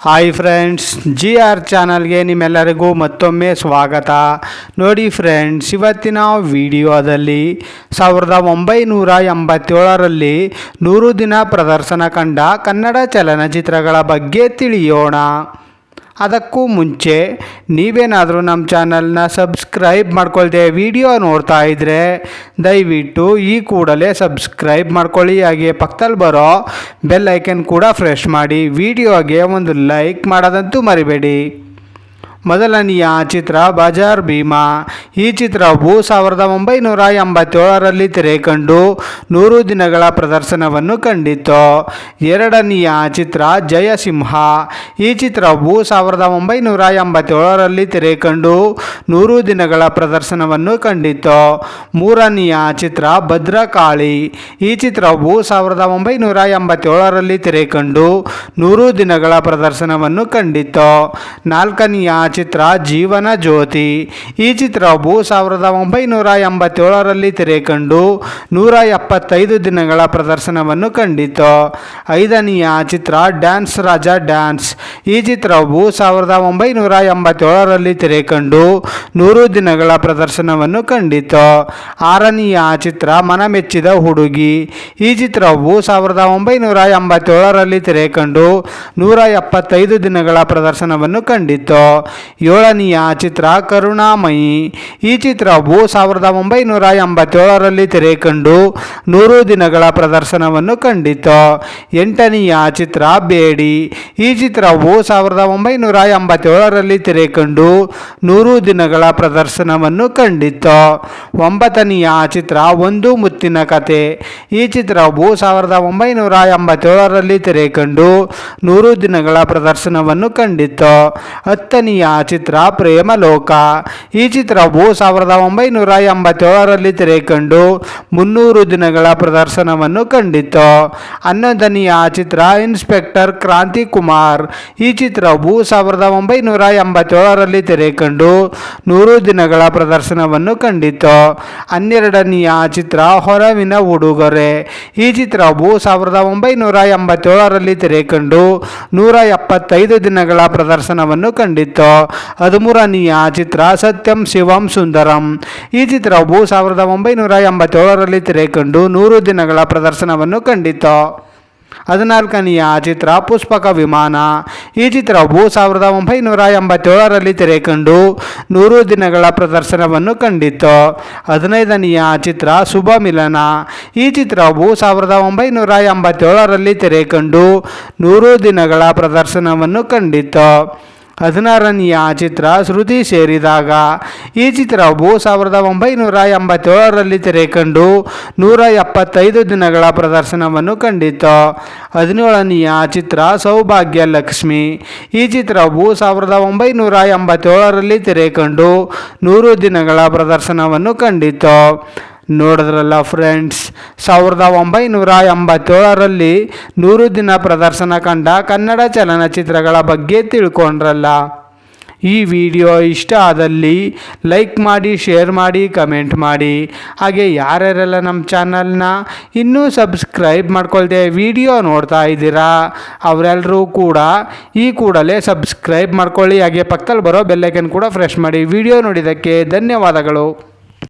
Hi friends, G R ಚಾನಲ್ಗೆ ನಿಮ್ಮೆಲ್ಲರಿಗೂ ಮತ್ತೊಮ್ಮೆ ಸ್ವಾಗತ. ನೋಡಿ ಫ್ರೆಂಡ್ಸ್, ಇವತ್ತಿನ ವಿಡಿಯೋದಲ್ಲಿ 1987ರಲ್ಲಿ 100 ದಿನ ಪ್ರದರ್ಶನ ಕಂಡ ಕನ್ನಡ ಚಲನಚಿತ್ರಗಳ ಬಗ್ಗೆ ತಿಳಿಯೋಣ. ಅದಕ್ಕೂ ಮುಂಚೆ ನೀವೇನಾದರೂ ನಮ್ಮ ಚಾನಲ್ನ ಸಬ್ಸ್ಕ್ರೈಬ್ ಮಾಡ್ಕೊಳ್ದೆ ವಿಡಿಯೋ ನೋಡ್ತಾ ಇದ್ದರೆ ದಯವಿಟ್ಟು ಈ ಕೂಡಲೇ ಸಬ್ಸ್ಕ್ರೈಬ್ ಮಾಡ್ಕೊಳ್ಳಿ. ಹಾಗೆ ಪಕ್ಕದಲ್ಲಿ ಬರೋ ಬೆಲ್ ಐಕನ್ ಕೂಡ ಪ್ರೆಸ್ ಮಾಡಿ. ವಿಡಿಯೋಗೆ ಒಂದು ಲೈಕ್ ಮಾಡೋದಂತೂ ಮರಿಬೇಡಿ. ಮೊದಲನೆಯ ಚಿತ್ರ ಬಜಾರ್ ಭೀಮಾ. ಈ ಚಿತ್ರವು 1987ರಲ್ಲಿ ತೆರೆಕಂಡು 100 ದಿನಗಳ ಪ್ರದರ್ಶನವನ್ನು ಕಂಡಿತು. ಎರಡನೆಯ ಚಿತ್ರ ಜಯಸಿಂಹ. ಈ ಚಿತ್ರವು 1987ರಲ್ಲಿ ತೆರೆಕಂಡು 100 ದಿನಗಳ ಪ್ರದರ್ಶನವನ್ನು ಕಂಡಿತು. ಮೂರನೆಯ ಚಿತ್ರ ಭದ್ರಕಾಳಿ. ಈ ಚಿತ್ರವು 1987ರಲ್ಲಿ ತೆರೆಕಂಡು 100 ದಿನಗಳ ಪ್ರದರ್ಶನವನ್ನು ಕಂಡಿತು. ನಾಲ್ಕನೆಯ ಚಿತ್ರ ಜೀವನ ಜ್ಯೋತಿ. ಈ ಚಿತ್ರವು 1987ರಲ್ಲಿ ತೆರೆಕಂಡು 175 ದಿನಗಳ ಪ್ರದರ್ಶನವನ್ನು ಕಂಡಿತು. ಐದನೆಯ ಚಿತ್ರ ಡ್ಯಾನ್ಸ್ ರಾಜ ಡ್ಯಾನ್ಸ್. ಈ ಚಿತ್ರವು 1987ರಲ್ಲಿ ತೆರೆಕಂಡು 100 ದಿನಗಳ ಪ್ರದರ್ಶನವನ್ನು ಕಂಡಿತು. ಆರನೆಯ ಚಿತ್ರ ಮನಮೆಚ್ಚಿದ ಹುಡುಗಿ. ಈ ಚಿತ್ರವು 1987ರಲ್ಲಿ ತೆರೆಕಂಡು 175 ದಿನಗಳ ಪ್ರದರ್ಶನವನ್ನು ಕಂಡಿತು. ಏಳನೆಯ ಚಿತ್ರ ಕರುಣಾಮಯಿ. ಈ ಚಿತ್ರವು 1987ರಲ್ಲಿ ತೆರೆಕಂಡು 100 ದಿನಗಳ ಪ್ರದರ್ಶನವನ್ನು ಕಂಡಿತು. ಎಂಟನೆಯ ಚಿತ್ರ ಬೇಡಿ. ಈ ಚಿತ್ರವು 1987ರಲ್ಲಿ ತೆರೆಕಂಡು 100 ದಿನಗಳ ಪ್ರದರ್ಶನವನ್ನು ಕಂಡಿತು. ಒಂಬತ್ತನೆಯ ಚಿತ್ರ ಒಂದು ಮುತ್ತಿನ ಕತೆ. ಈ ಚಿತ್ರವು 1987ರಲ್ಲಿ ತೆರೆಕಂಡು 100 ದಿನಗಳ ಪ್ರದರ್ಶನವನ್ನು ಕಂಡಿತು. ಹತ್ತನೆಯ ಚಿತ್ರ ಪ್ರೇಮಲೋಕ. ಈ ಚಿತ್ರವು 1987ರಲ್ಲಿ ತೆರೆಕಂಡು 300 ದಿನಗಳ ಪ್ರದರ್ಶನವನ್ನು ಕಂಡಿತು. ಹನ್ನೊಂದನೆಯ ಚಿತ್ರ ಇನ್ಸ್ಪೆಕ್ಟರ್ ಕ್ರಾಂತಿಕುಮಾರ್. ಈ ಚಿತ್ರವು 1987ರಲ್ಲಿ ತೆರೆಕಂಡು 100 ದಿನಗಳ ಪ್ರದರ್ಶನವನ್ನು ಕಂಡಿತು. ಹನ್ನೆರಡನೆಯ ಚಿತ್ರ ಹೊರವಿನ ಉಡುಗೊರೆ. ಈ ಚಿತ್ರವು 1987ರಲ್ಲಿ ತೆರೆಕಂಡು 175 ದಿನಗಳ ಪ್ರದರ್ಶನವನ್ನು ಕಂಡಿತು. 13ನೆಯ ಚಿತ್ರ ಸತ್ಯಂ ಶಿವಂ ಸುಂದರಂ. ಈ ಚಿತ್ರವು 1987ರಲ್ಲಿ ತೆರೆಕಂಡು 100 ದಿನಗಳ ಪ್ರದರ್ಶನವನ್ನು ಕಂಡಿತು. 14ನೆಯ ಚಿತ್ರ ಪುಷ್ಪಕ ವಿಮಾನ. ಈ ಚಿತ್ರವು 1987ರಲ್ಲಿ ತೆರೆಕಂಡು 100 ದಿನಗಳ ಪ್ರದರ್ಶನವನ್ನು ಕಂಡಿತು. 15ನೆಯ ಚಿತ್ರ ಶುಭ ಮಿಲನ. ಈ ಚಿತ್ರವು 1987ರಲ್ಲಿ ತೆರೆಕಂಡು 100 ದಿನಗಳ ಪ್ರದರ್ಶನವನ್ನು ಕಂಡಿತು. 16ನೆಯ ಚಿತ್ರ ಶ್ರುತಿ ಸೇರಿದಾಗ. ಈ ಚಿತ್ರವು 1987ರಲ್ಲಿ ತೆರೆಕಂಡು 175 ದಿನಗಳ ಪ್ರದರ್ಶನವನ್ನು ಕಂಡಿತು. 17ನೆಯ ಚಿತ್ರ ಸೌಭಾಗ್ಯ ಲಕ್ಷ್ಮಿ. ಈ ಚಿತ್ರವು 1987ರಲ್ಲಿ ತೆರೆಕಂಡು 100 ದಿನಗಳ ಪ್ರದರ್ಶನವನ್ನು ಕಂಡಿತು. ನೋಡಿದ್ರಲ್ಲ ಫ್ರೆಂಡ್ಸ್, 1987ರಲ್ಲಿ 100 ದಿನ ಪ್ರದರ್ಶನ ಕಂಡ ಕನ್ನಡ ಚಲನಚಿತ್ರಗಳ ಬಗ್ಗೆ ತಿಳ್ಕೊಂಡ್ರಲ್ಲ. ಈ ವಿಡಿಯೋ ಇಷ್ಟ ಆದಲ್ಲಿ ಲೈಕ್ ಮಾಡಿ, ಶೇರ್ ಮಾಡಿ, ಕಮೆಂಟ್ ಮಾಡಿ. ಹಾಗೆ ಯಾರ್ಯಾರೆಲ್ಲ ನಮ್ಮ ಚಾನಲ್ನ ಇನ್ನೂ ಸಬ್ಸ್ಕ್ರೈಬ್ ಮಾಡ್ಕೊಳ್ದೆ ವಿಡಿಯೋ ನೋಡ್ತಾ ಇದ್ದೀರಾ ಅವರೆಲ್ಲರೂ ಕೂಡ ಈ ಕೂಡಲೇ ಸಬ್ಸ್ಕ್ರೈಬ್ ಮಾಡ್ಕೊಳ್ಳಿ. ಹಾಗೆ ಪಕ್ಕದಲ್ಲಿ ಬರೋ ಬೆಲ್ಲೈಕನ್ ಕೂಡ ಪ್ರೆಸ್ ಮಾಡಿ. ವಿಡಿಯೋ ನೋಡಿದ್ದಕ್ಕೆ ಧನ್ಯವಾದಗಳು.